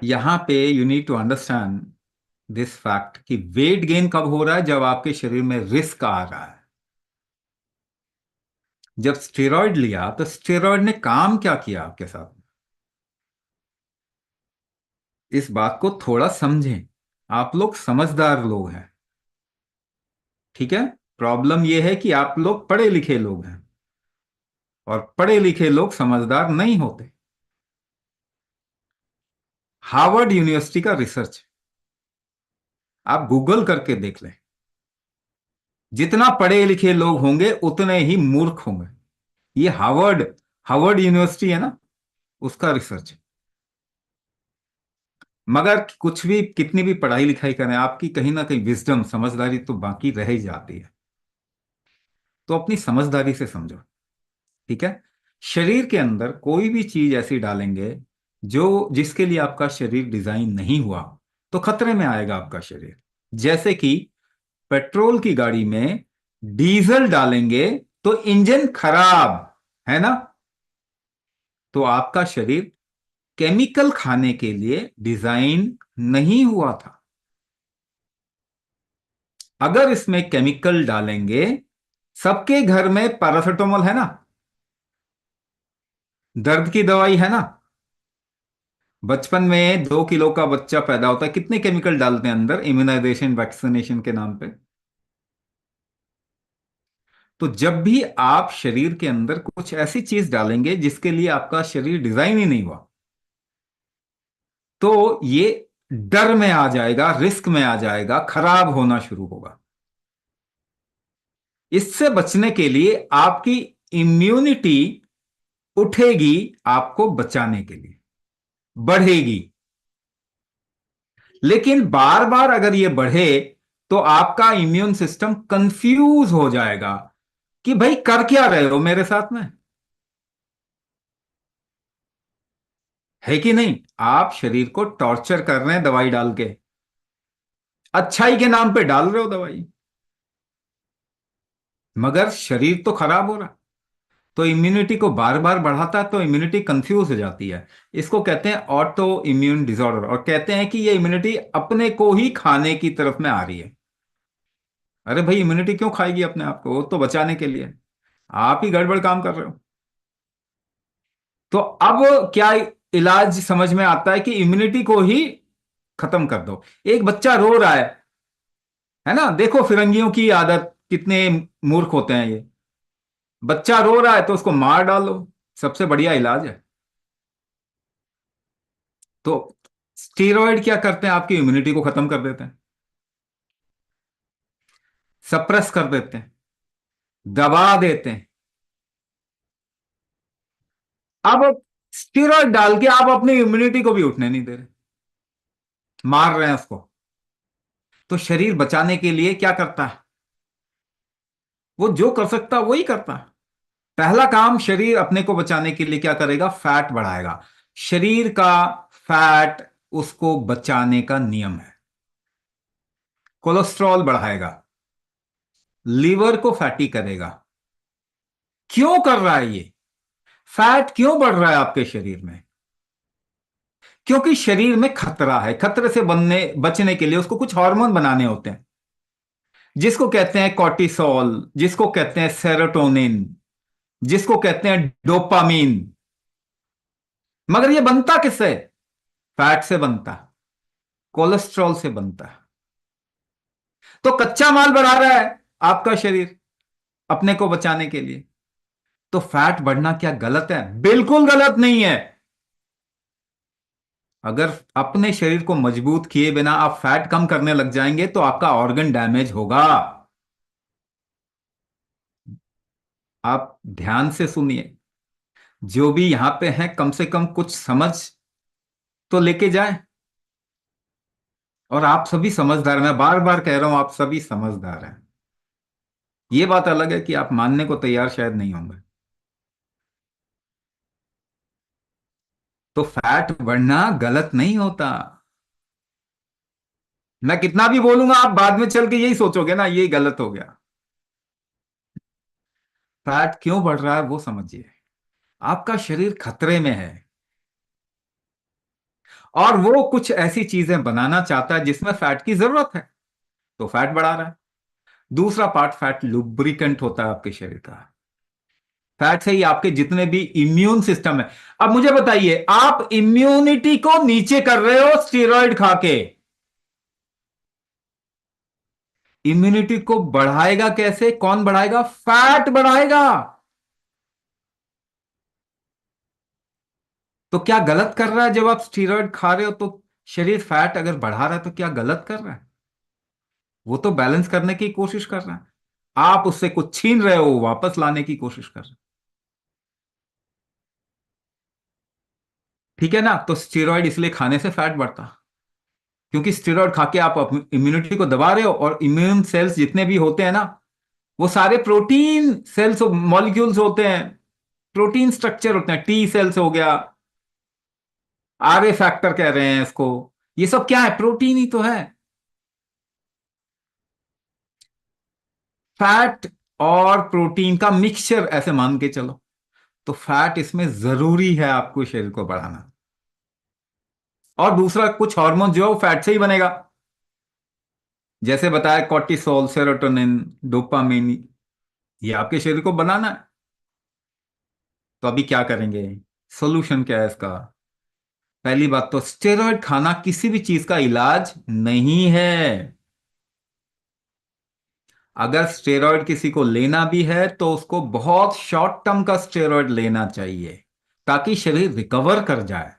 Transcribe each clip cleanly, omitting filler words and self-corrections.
यहां पे you need to understand this fact कि वेट गेन कब हो रहा है, जब आपके शरीर में रिस्क आ रहा है। जब स्टेरॉयड लिया तो स्टेरॉयड ने काम क्या किया आपके साथ? इस बात को थोड़ा समझें। आप लोग समझदार लोग हैं, ठीक है। प्रॉब्लम यह है कि आप लोग पढ़े लिखे लोग हैं, और पढ़े लिखे लोग समझदार नहीं होते। हार्वर्ड यूनिवर्सिटी का रिसर्च आप गूगल करके देख लें। जितना पढ़े लिखे लोग होंगे उतने ही मूर्ख होंगे। ये हार्वर्ड हार्वर्ड यूनिवर्सिटी है ना, उसका रिसर्च। मगर कुछ भी, कितनी भी पढ़ाई लिखाई करें, आपकी कहीं ना कहीं विजडम, समझदारी तो बाकी रह ही जाती है। तो अपनी समझदारी से समझो, ठीक है। शरीर के अंदर कोई भी चीज ऐसी डालेंगे जो जिसके लिए आपका शरीर डिजाइन नहीं हुआ, तो खतरे में आएगा आपका शरीर। जैसे कि पेट्रोल की गाड़ी में डीजल डालेंगे तो इंजन खराब, है ना। तो आपका शरीर केमिकल खाने के लिए डिजाइन नहीं हुआ था। अगर इसमें केमिकल डालेंगे, सबके घर में पैरासिटामोल है ना, दर्द की दवाई है ना। बचपन में 2 किलो का बच्चा पैदा होता है, कितने केमिकल डालते हैं अंदर इम्यूनाइजेशन वैक्सीनेशन के नाम पे। तो जब भी आप शरीर के अंदर कुछ ऐसी चीज डालेंगे जिसके लिए आपका शरीर डिजाइन ही नहीं हुआ, तो ये डर में आ जाएगा, रिस्क में आ जाएगा, खराब होना शुरू होगा। इससे बचने के लिए आपकी इम्यूनिटी उठेगी, आपको बचाने के लिए बढ़ेगी। लेकिन बार बार अगर ये बढ़े तो आपका इम्यून सिस्टम कंफ्यूज हो जाएगा कि भाई कर क्या रहे हो मेरे साथ में, है कि नहीं। आप शरीर को टॉर्चर कर रहे हैं दवाई डाल के, अच्छाई के नाम पे डाल रहे हो दवाई, मगर शरीर तो खराब हो रहा। तो इम्यूनिटी को बार बार बढ़ाता है तो इम्यूनिटी कंफ्यूज हो जाती है। इसको कहते हैं ऑटो इम्यून डिसऑर्डर, और कहते हैं कि ये इम्यूनिटी अपने को ही खाने की तरफ में आ रही है। अरे भाई, इम्यूनिटी क्यों खाएगी अपने आप को? वो तो बचाने के लिए। आप ही गड़बड़ काम कर रहे हो। तो अब क्या इलाज समझ में आता है कि इम्यूनिटी को ही खत्म कर दो। एक बच्चा रो रहा है ना, देखो फिरंगियों की आदत, कितने मूर्ख होते हैं ये। बच्चा रो रहा है तो उसको मार डालो, सबसे बढ़िया इलाज है। तो स्टीरॉयड क्या करते हैं? आपकी इम्यूनिटी को खत्म कर देते हैं, सप्रेस कर देते हैं, दबा देते हैं। अब स्टीरॉयड डाल के आप अपनी इम्यूनिटी को भी उठने नहीं दे रहे, मार रहे हैं उसको। तो शरीर बचाने के लिए क्या करता है? वो जो कर सकता है वही करता है। पहला काम, शरीर अपने को बचाने के लिए क्या करेगा? फैट बढ़ाएगा। शरीर का फैट उसको बचाने का नियम है। कोलेस्ट्रॉल बढ़ाएगा, लीवर को फैटी करेगा। क्यों कर रहा है ये? फैट क्यों बढ़ रहा है आपके शरीर में? क्योंकि शरीर में खतरा है। खतरे से बनने बचने के लिए उसको कुछ हार्मोन बनाने होते हैं, जिसको कहते हैं कॉर्टिसोल, जिसको कहते हैं सेरोटोनिन, जिसको कहते हैं डोपामीन। मगर ये बनता किससे? फैट से बनता है, कोलेस्ट्रॉल से बनता है। तो कच्चा माल बढ़ा रहा है आपका शरीर अपने को बचाने के लिए। तो फैट बढ़ना क्या गलत है? बिल्कुल गलत नहीं है। अगर अपने शरीर को मजबूत किए बिना आप फैट कम करने लग जाएंगे तो आपका ऑर्गन डैमेज होगा। आप ध्यान से सुनिए, जो भी यहां पे हैं कम से कम कुछ समझ तो लेके जाए। और आप सभी समझदार, मैं बार बार कह रहा हूं, आप सभी समझदार हैं। ये बात अलग है कि आप मानने को तैयार शायद नहीं होंगे। तो फैट बढ़ना गलत नहीं होता। मैं कितना भी बोलूंगा, आप बाद में चल के यही सोचोगे ना, ये गलत हो गया। फैट क्यों बढ़ रहा है वो समझिए। आपका शरीर खतरे में है, और वो कुछ ऐसी चीजें बनाना चाहता है जिसमें फैट की जरूरत है, तो फैट बढ़ा रहा है। दूसरा पार्ट, फैट लुब्रिकेंट होता है आपके शरीर का। फैट से ही आपके जितने भी इम्यून सिस्टम है। अब मुझे बताइए, आप इम्यूनिटी को नीचे कर रहे हो स्टेरॉइड खा के, इम्यूनिटी को बढ़ाएगा कैसे? कौन बढ़ाएगा? फैट बढ़ाएगा। तो क्या गलत कर रहा है जब आप स्टेरॉइड खा रहे हो तो? शरीर फैट अगर बढ़ा रहा है तो क्या गलत कर रहा है? वो तो बैलेंस करने की कोशिश कर रहा है। आप उससे कुछ छीन रहे हो, वापस लाने की कोशिश कर रहे हो। ठीक है ना? तो स्टेरॉइड इसलिए खाने से फैट बढ़ता, क्योंकि स्टेरॉइड खा के आप इम्यूनिटी को दबा रहे हो, और इम्यून सेल्स जितने भी होते हैं ना, वो सारे प्रोटीन सेल्स मॉलिक्यूल्स होते हैं, प्रोटीन स्ट्रक्चर होते हैं। टी सेल्स हो गया, आर ए फैक्टर कह रहे हैं इसको, ये सब क्या है? प्रोटीन ही तो है। फैट और प्रोटीन का मिक्सचर ऐसे मान के चलो। तो फैट इसमें जरूरी है आपको शरीर को बढ़ाना। और दूसरा, कुछ हार्मोन जो है वो फैट से ही बनेगा, जैसे बताया कॉर्टिसोल, सेरोटोनिन, डोपामिन, ये आपके शरीर को बनाना है। तो अभी क्या करेंगे? सोल्यूशन क्या है इसका? पहली बात तो, स्टेरॉइड खाना किसी भी चीज का इलाज नहीं है। अगर स्टेरॉइड किसी को लेना भी है तो उसको बहुत शॉर्ट टर्म का स्टेरॉइड लेना चाहिए, ताकि शरीर रिकवर कर जाए।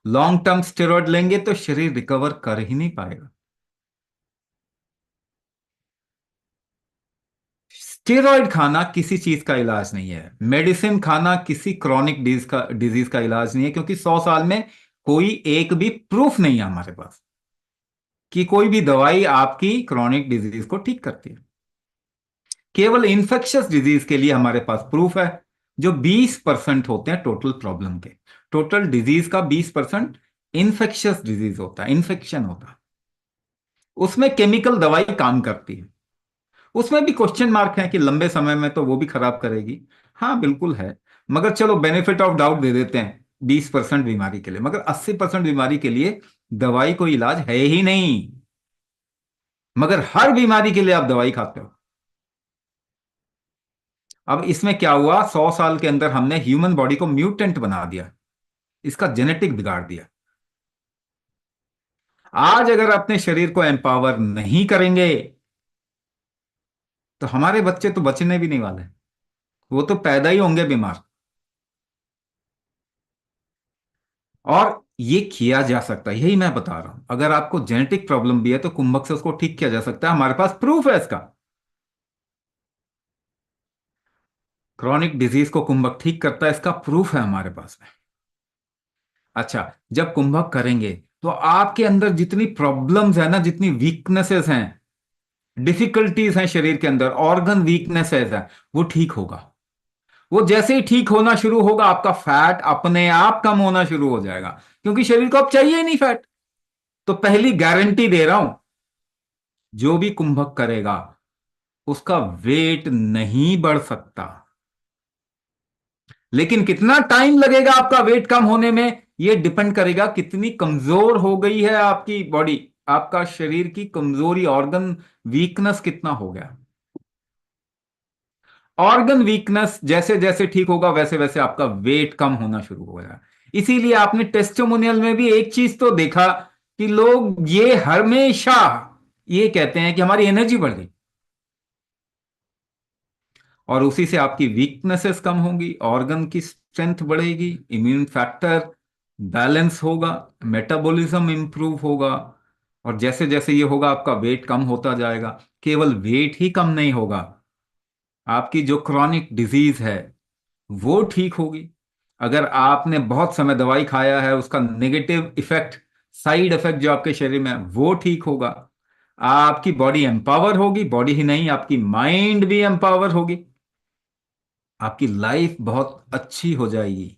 लॉन्ग टर्म स्टेरॉइड लेंगे तो शरीर रिकवर कर ही नहीं पाएगा। स्टेरॉइड खाना किसी चीज का इलाज नहीं है। मेडिसिन खाना किसी क्रॉनिक डिजीज का इलाज नहीं है, क्योंकि 100 साल में कोई एक भी प्रूफ नहीं है हमारे पास कि कोई भी दवाई आपकी क्रॉनिक डिजीज को ठीक करती है। केवल इंफेक्शियस डिजीज के लिए हमारे पास प्रूफ है, जो 20% होते हैं टोटल प्रॉब्लम के। टोटल डिजीज का 20% इंफेक्शियस डिजीज होता है, इन्फेक्शन होता है। उसमें केमिकल दवाई काम करती है। उसमें भी क्वेश्चन मार्क है कि लंबे समय में तो वो भी खराब करेगी। हाँ बिल्कुल है, मगर चलो बेनिफिट ऑफ डाउट दे देते हैं 20% बीमारी के लिए, मगर 80% बीमारी के लिए दवाई कोई इलाज है ही नहीं। मगर हर बीमारी के लिए आप दवाई खाते हो। अब इसमें क्या हुआ, 100 साल के अंदर हमने ह्यूमन बॉडी को म्यूटेंट बना दिया, इसका जेनेटिक बिगाड़ दिया। आज अगर अपने शरीर को एम्पावर नहीं करेंगे तो हमारे बच्चे तो बचने भी नहीं वाले, वो तो पैदा ही होंगे बीमार। और ये किया जा सकता है, यही मैं बता रहा हूं। अगर आपको जेनेटिक प्रॉब्लम भी है तो कुंभक से उसको ठीक किया जा सकता है, हमारे पास प्रूफ है इसका। क्रॉनिक डिजीज को कुंभक ठीक करता है, इसका प्रूफ है हमारे पास में। अच्छा, जब कुंभक करेंगे तो आपके अंदर जितनी प्रॉब्लम्स है ना, जितनी वीकनेसेस हैं, डिफिकल्टीज हैं शरीर के अंदर, ऑर्गन वीकनेसेस है, वो ठीक होगा। वो जैसे ही ठीक होना शुरू होगा, आपका फैट अपने आप कम होना शुरू हो जाएगा, क्योंकि शरीर को अब चाहिए ही नहीं फैट। तो पहली गारंटी दे रहा हूं, जो भी कुंभक करेगा उसका वेट नहीं बढ़ सकता। लेकिन कितना टाइम लगेगा आपका वेट कम होने में, यह डिपेंड करेगा कितनी कमजोर हो गई है आपकी बॉडी, आपका शरीर की कमजोरी, ऑर्गन वीकनेस कितना हो गया। ऑर्गन वीकनेस जैसे जैसे ठीक होगा, वैसे वैसे आपका वेट कम होना शुरू होगा। इसीलिए आपने टेस्टिमोनियल में भी एक चीज तो देखा, कि लोग ये हमेशा ये कहते हैं कि हमारी एनर्जी बढ़ गई, और उसी से आपकी वीकनेसेस कम होंगी, ऑर्गन की स्ट्रेंथ बढ़ेगी, इम्यून फैक्टर बैलेंस होगा, मेटाबॉलिज्म इंप्रूव होगा। और जैसे जैसे ये होगा, आपका वेट कम होता जाएगा। केवल वेट ही कम नहीं होगा, आपकी जो क्रॉनिक डिजीज है वो ठीक होगी। अगर आपने बहुत समय दवाई खाया है, उसका नेगेटिव इफेक्ट, साइड इफेक्ट जो आपके शरीर में है, वो ठीक होगा। आपकी बॉडी एम्पावर होगी, बॉडी ही नहीं, आपकी माइंड भी एम्पावर होगी। आपकी लाइफ बहुत अच्छी हो जाएगी।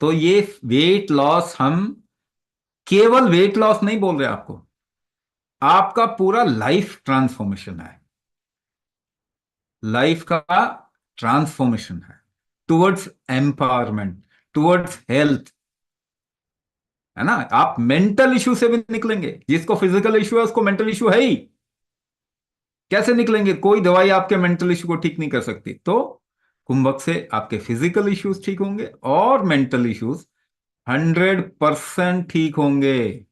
तो ये वेट लॉस, हम केवल वेट लॉस नहीं बोल रहे आपको, आपका पूरा लाइफ ट्रांसफॉर्मेशन है। लाइफ का ट्रांसफॉर्मेशन है, टुवर्ड्स एम्पावरमेंट, टुवर्ड्स हेल्थ। है ना। आप मेंटल इशू से भी निकलेंगे, जिसको फिजिकल इशू है उसको मेंटल इशू है ही। कैसे निकलेंगे? कोई दवाई आपके मेंटल इशू को ठीक नहीं कर सकती। तो कुंभक से आपके फिजिकल इश्यूज ठीक होंगे और मेंटल इश्यूज 100% ठीक होंगे।